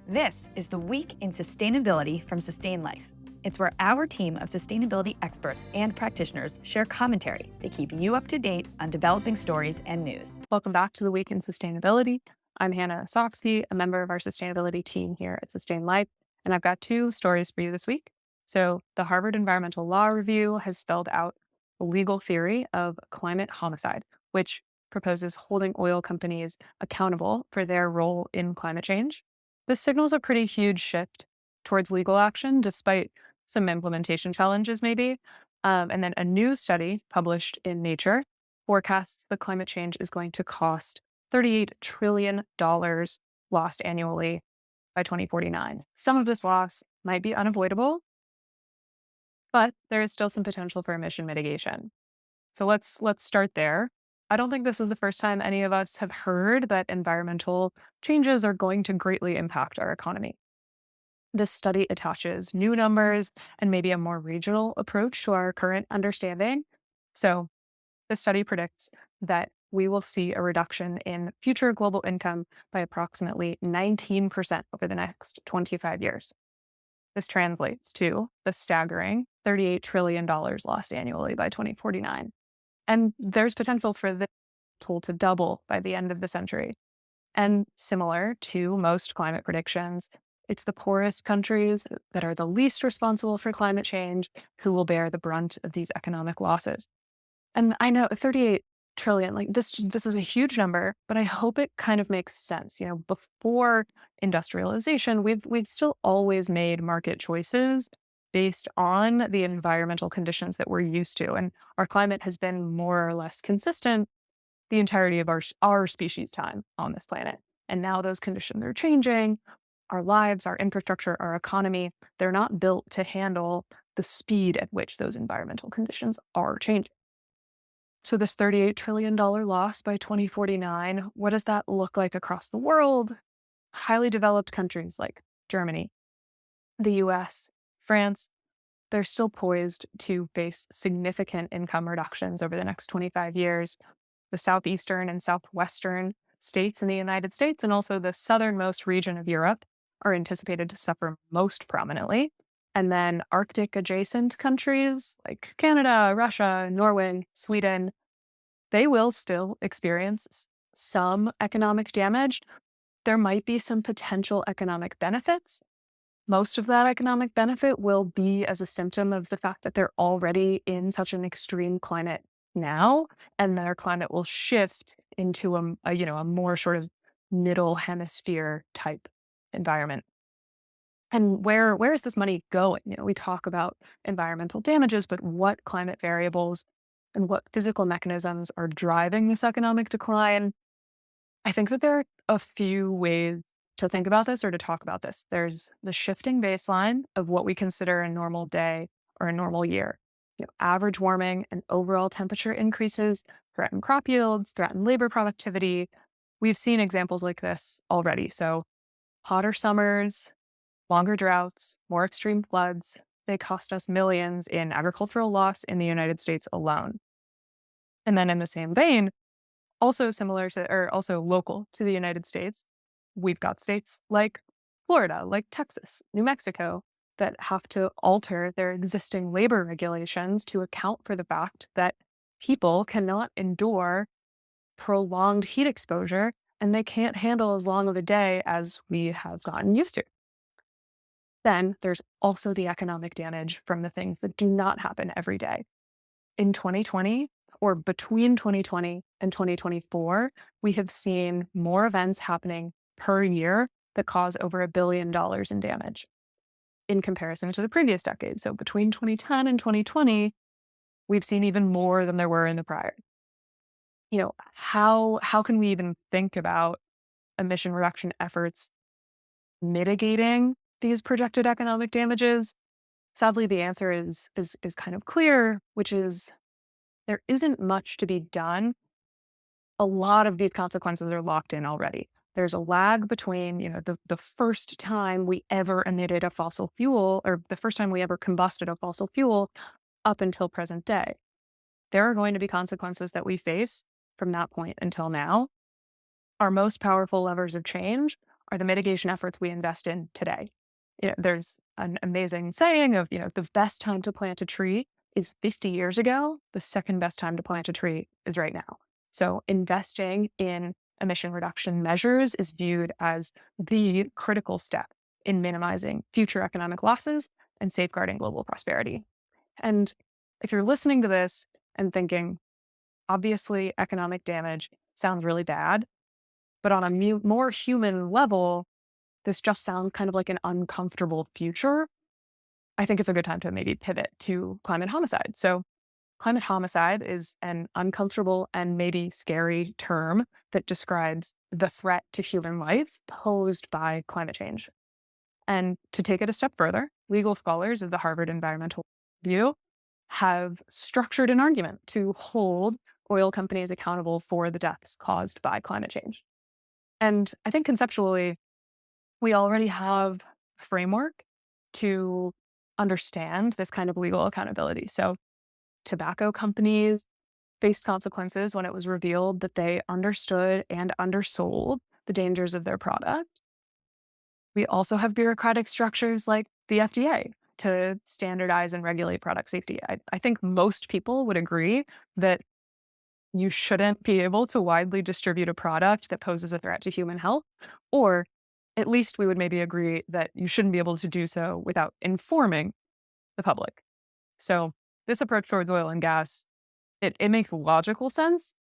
This is the Week in Sustainability from Sustain.Life. It's where our team of sustainability experts and practitioners share commentary to keep you up to date on developing stories and news. Welcome back to the Week in Sustainability. I'm Hannah Soxty, a member of our sustainability team here at Sustain.Life, and I've got two stories for you this week. So, the Harvard Environmental Law Review has spelled out a legal theory of climate homicide, which proposes holding oil companies accountable for their role in climate change. This signals a pretty huge shift towards legal action, despite some implementation challenges, maybe. And then a new study published in Nature forecasts that climate change is going to cost $38 trillion lost annually by 2049. Some of this loss might be unavoidable, but there is still some potential for emission mitigation. So let's start there. I don't think this is the first time any of us have heard that environmental changes are going to greatly impact our economy. This study attaches new numbers and maybe a more regional approach to our current understanding. So the study predicts that we will see a reduction in future global income by approximately 19% over the next 25 years. This translates to the staggering $38 trillion lost annually by 2049. And there's potential for this total to double by the end of the century. And similar to most climate predictions, it's the poorest countries that are the least responsible for climate change who will bear the brunt of these economic losses. And I know 38 trillion, like this is a huge number, but I hope it kind of makes sense. Before industrialization, we've still always made market choices based on the environmental conditions that we're used to. And our climate has been more or less consistent the entirety of our species time on this planet. And now those conditions are changing. Our lives, our infrastructure, our economy, they're not built to handle the speed at which those environmental conditions are changing. So this $38 trillion loss by 2049, what does that look like across the world? Highly developed countries like Germany, the US, France, they're still poised to face significant income reductions over the next 25 years. The southeastern and southwestern states in the United States and also the southernmost region of Europe are anticipated to suffer most prominently. And then Arctic adjacent countries like Canada, Russia, Norway, Sweden, they will still experience some economic damage. There might be some potential economic benefits. Most of that economic benefit will be as a symptom of the fact that they're already in such an extreme climate now, and their climate will shift into a more sort of middle hemisphere type environment. And where is this money going? We talk about environmental damages, but what climate variables and what physical mechanisms are driving this economic decline? I think that there are a few ways to think about this or to talk about this. There's the shifting baseline of what we consider a normal day or a normal year. Average warming and overall temperature increases threaten crop yields, threaten labor productivity. We've seen examples like this already. So hotter summers, longer droughts, more extreme floods, they cost us millions in agricultural loss in the United States alone. And then in the same vein, also similar to, or also local to the United States, we've got states like Florida, like Texas, New Mexico, that have to alter their existing labor regulations to account for the fact that people cannot endure prolonged heat exposure and they can't handle as long of a day as we have gotten used to. Then there's also the economic damage from the things that do not happen every day. In 2020, or between 2020 and 2024, we have seen more events happening per year that cause over $1 billion in damage in comparison to the previous decade. So between 2010 and 2020, we've seen even more than there were in the prior. How can we even think about emission reduction efforts mitigating these projected economic damages? Sadly, the answer is kind of clear, which is there isn't much to be done. A lot of these consequences are locked in already. There's a lag between, the first time we ever emitted a fossil fuel or the first time we ever combusted a fossil fuel up until present day. There are going to be consequences that we face from that point until now. Our most powerful levers of change are the mitigation efforts we invest in today. There's an amazing saying of, the best time to plant a tree is 50 years ago. The second best time to plant a tree is right now. So investing in emission reduction measures is viewed as the critical step in minimizing future economic losses and safeguarding global prosperity. And if you're listening to this and thinking, obviously, economic damage sounds really bad, but on a more human level, this just sounds kind of like an uncomfortable future. I think it's a good time to maybe pivot to climate homicide. So, climate homicide is an uncomfortable and maybe scary term that describes the threat to human life posed by climate change. And to take it a step further, legal scholars of the Harvard Environmental Review have structured an argument to hold oil companies accountable for the deaths caused by climate change. And I think conceptually, we already have a framework to understand this kind of legal accountability. So, tobacco companies faced consequences when it was revealed that they understood and undersold the dangers of their product. We also have bureaucratic structures like the FDA to standardize and regulate product safety. I think most people would agree that you shouldn't be able to widely distribute a product that poses a threat to human health, or at least we would maybe agree that you shouldn't be able to do so without informing the public. So this approach towards oil and gas, it makes logical sense.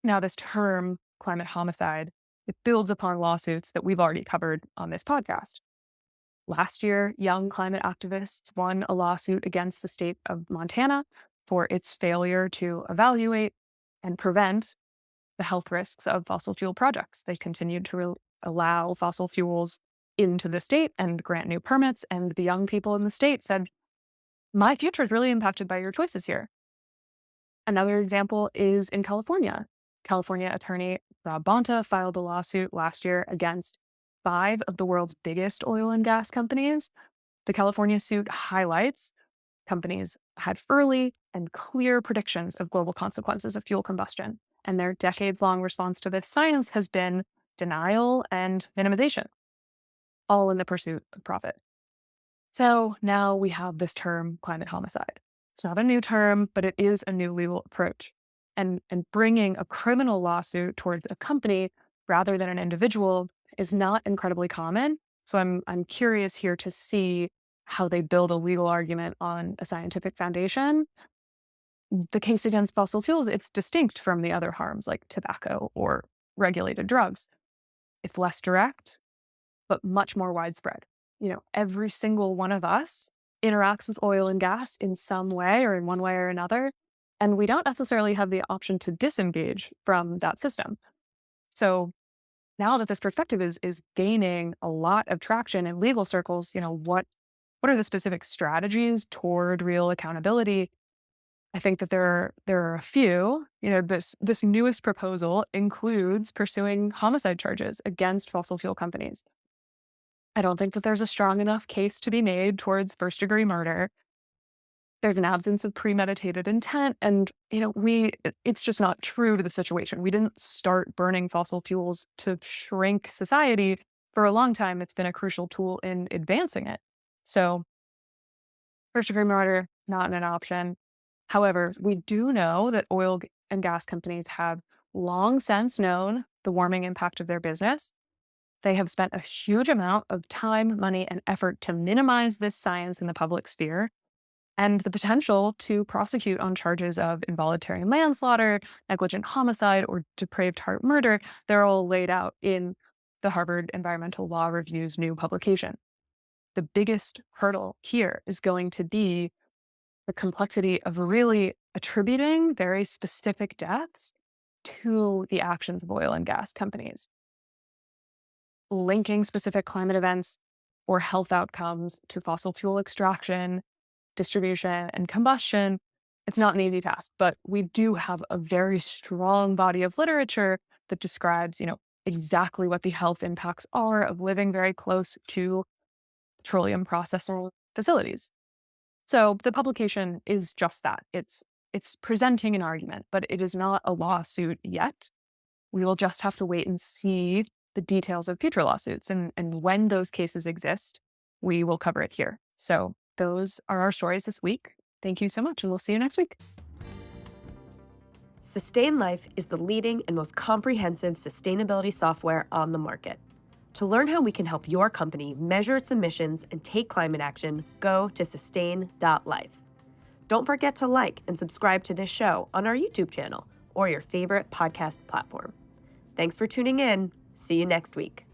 Now, this term, climate homicide, it builds upon lawsuits that we've already covered on this podcast. Last year, young climate activists won a lawsuit against the state of Montana for its failure to evaluate and prevent the health risks of fossil fuel projects. They continued to allow fossil fuels into the state and grant new permits. And the young people in the state said, my future is really impacted by your choices here. Another example is in California. California attorney Rob Bonta filed a lawsuit last year against 5 of the world's biggest oil and gas companies. The California suit highlights companies had early and clear predictions of global consequences of fuel combustion, and their decade-long response to this science has been denial and minimization, all in the pursuit of profit. So now we have this term, climate homicide. It's not a new term, but it is a new legal approach. And bringing a criminal lawsuit towards a company rather than an individual is not incredibly common. So I'm curious here to see how they build a legal argument on a scientific foundation. The case against fossil fuels, it's distinct from the other harms like tobacco or regulated drugs. It's less direct, but much more widespread. Every single one of us interacts with oil and gas in some way or in one way or another, and we don't necessarily have the option to disengage from that system. So now that this perspective is gaining a lot of traction in legal circles, what are the specific strategies toward real accountability? I think that there are a few. This newest proposal includes pursuing homicide charges against fossil fuel companies. I don't think that there's a strong enough case to be made towards first-degree murder. There's an absence of premeditated intent, and it's just not true to the situation. We didn't start burning fossil fuels to shrink society. For a long time, it's been a crucial tool in advancing it. So, first-degree murder, not an option. However, we do know that oil and gas companies have long since known the warming impact of their business. They have spent a huge amount of time, money, and effort to minimize this science in the public sphere, and the potential to prosecute on charges of involuntary manslaughter, negligent homicide, or depraved heart murder. They're all laid out in the Harvard Environmental Law Review's new publication. The biggest hurdle here is going to be the complexity of really attributing very specific deaths to the actions of oil and gas companies. Linking specific climate events or health outcomes to fossil fuel extraction, distribution, and combustion, it's not an easy task, but we do have a very strong body of literature that describes, exactly what the health impacts are of living very close to petroleum processing facilities. So the publication is just that. It's presenting an argument, but it is not a lawsuit yet. We will just have to wait and see the details of future lawsuits. And when those cases exist, we will cover it here. So those are our stories this week. Thank you so much, and we'll see you next week. Sustain.Life is the leading and most comprehensive sustainability software on the market. To learn how we can help your company measure its emissions and take climate action, go to Sustain.Life. Don't forget to like and subscribe to this show on our YouTube channel or your favorite podcast platform. Thanks for tuning in. See you next week.